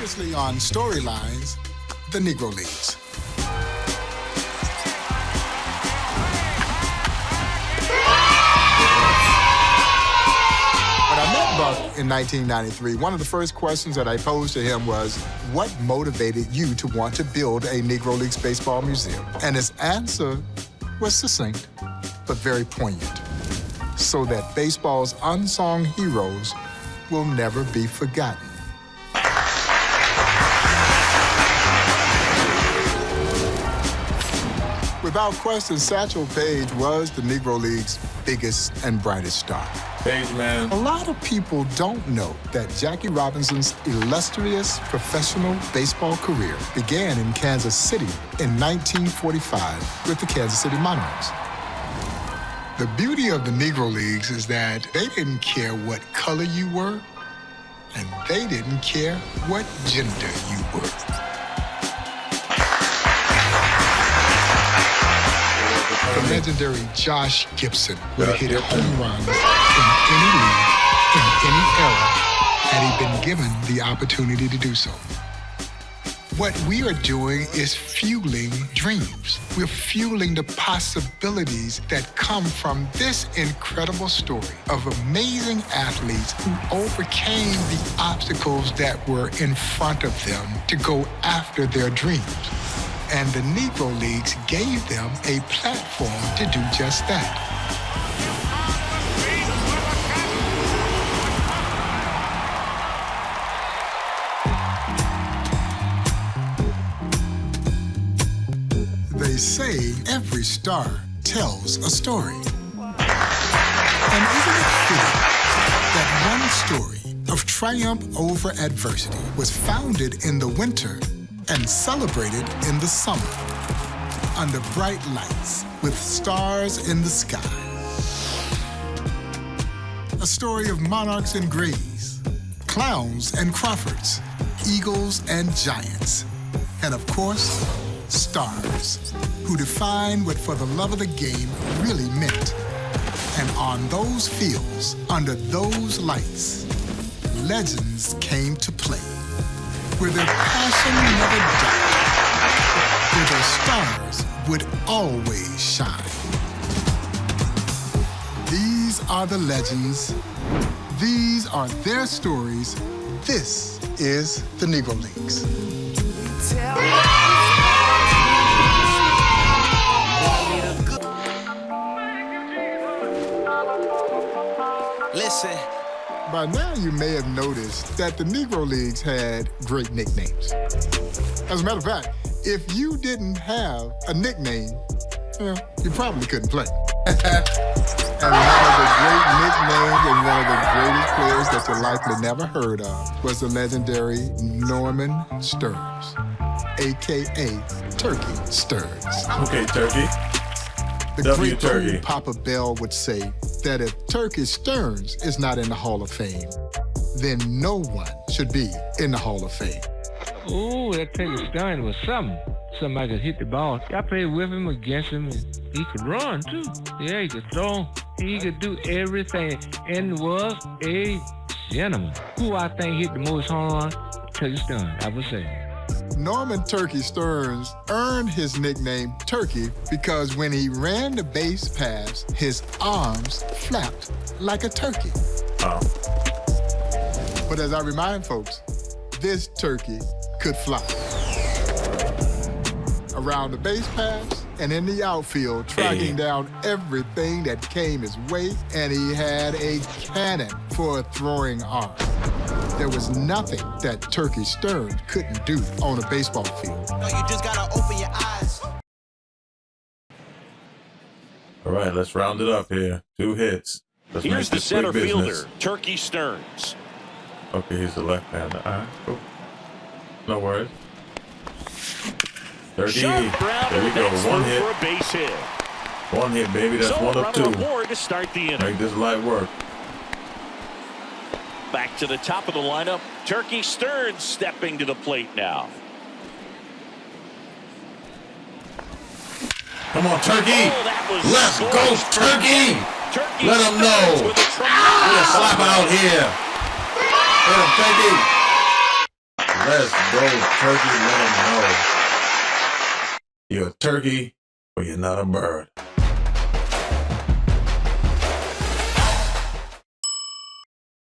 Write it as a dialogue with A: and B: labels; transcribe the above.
A: previously on Storylines, the Negro Leagues. When I met Buck in 1993, one of the first questions that I posed to him was, what motivated you to want to build a Negro Leagues baseball museum? And his answer was succinct, but very poignant, so that baseball's unsung heroes will never be forgotten. Without question, Satchel Paige was the Negro League's biggest and brightest star.
B: Paige, man.
A: A lot of people don't know that Jackie Robinson's illustrious professional baseball career began in Kansas City in 1945 with the Kansas City Monarchs. The beauty of the Negro Leagues is that they didn't care what color you were, and they didn't care what gender you were. The legendary Josh Gibson would have hit home runs in any league, in any era, had he been given the opportunity to do so. What we are doing is fueling dreams. We're fueling the possibilities that come from this incredible story of amazing athletes who overcame the obstacles that were in front of them to go after their dreams. And the Negro Leagues gave them a platform to do just that. They say every star tells a story. And isn't it fitting that one story of triumph over adversity was founded in the winter and celebrated in the summer, under bright lights with stars in the sky. A story of monarchs and grays, clowns and Crawfords, eagles and giants, and of course, stars, who defined what for the love of the game really meant. And on those fields, under those lights, legends came to play, where their passion never died, where their stars would always shine. These are the legends. These are their stories. This is the Negro Leagues.
C: Listen.
A: By now, you may have noticed that the Negro Leagues had great nicknames. As a matter of fact, if you didn't have a nickname, well, you probably couldn't play. And one of the great nicknames and one of the greatest players that you likely never heard of was the legendary Norman Stearnes, a.k.a. Turkey Stearnes.
B: Okay, Turkey.
A: The
B: W
A: great
B: Turkey.
A: cool Papa Bell would say that if Turkey Stearnes is not in the Hall of Fame, then no one should be in the Hall of Fame.
D: Ooh, that Turkey Stearnes was something. Somebody could hit the ball. I played with him, against him, and he could run, too. Yeah, he could throw. He could do everything, and was a gentleman. Who I think hit the most home run? Turkey Stearnes, I would say.
A: Norman Turkey Stearnes earned his nickname Turkey because when he ran the base pass, his arms flapped like a turkey.
B: Oh.
A: But as I remind folks, this turkey could fly. Around the base pass and in the outfield, tracking down everything that came his way, and he had a cannon for a throwing arm. There was nothing that Turkey Stearnes couldn't do on a baseball field.
C: No, you just gotta open your eyes.
B: All right, let's round it up here. 2 hits. Let's
E: Here's
B: make
E: the
B: this
E: center
B: quick
E: fielder,
B: business.
E: Turkey Stearnes.
B: Okay, he's the left-hander. All right, cool. No worries. Turkey.
E: Sharp ground
B: There we go.
E: next
B: 1
E: through
B: hit.
E: for a base hit.
B: 1 hit, baby. That's
E: So
B: 1 of
E: runner
B: 2.
E: aboard to start the inning.
B: Make this light work.
E: Back to the top of the lineup. Turkey Stearnes stepping to the plate now.
B: Come on, Turkey.
E: Oh, that was
B: Let's go,
E: scorched.
B: Turkey.
E: Turkey
B: Let 'em know.
E: Stearnes with a tremendous
B: Slap out here. Let him, Turkey. Let's go, turkey. Let them know. You're a turkey, but you're not a bird.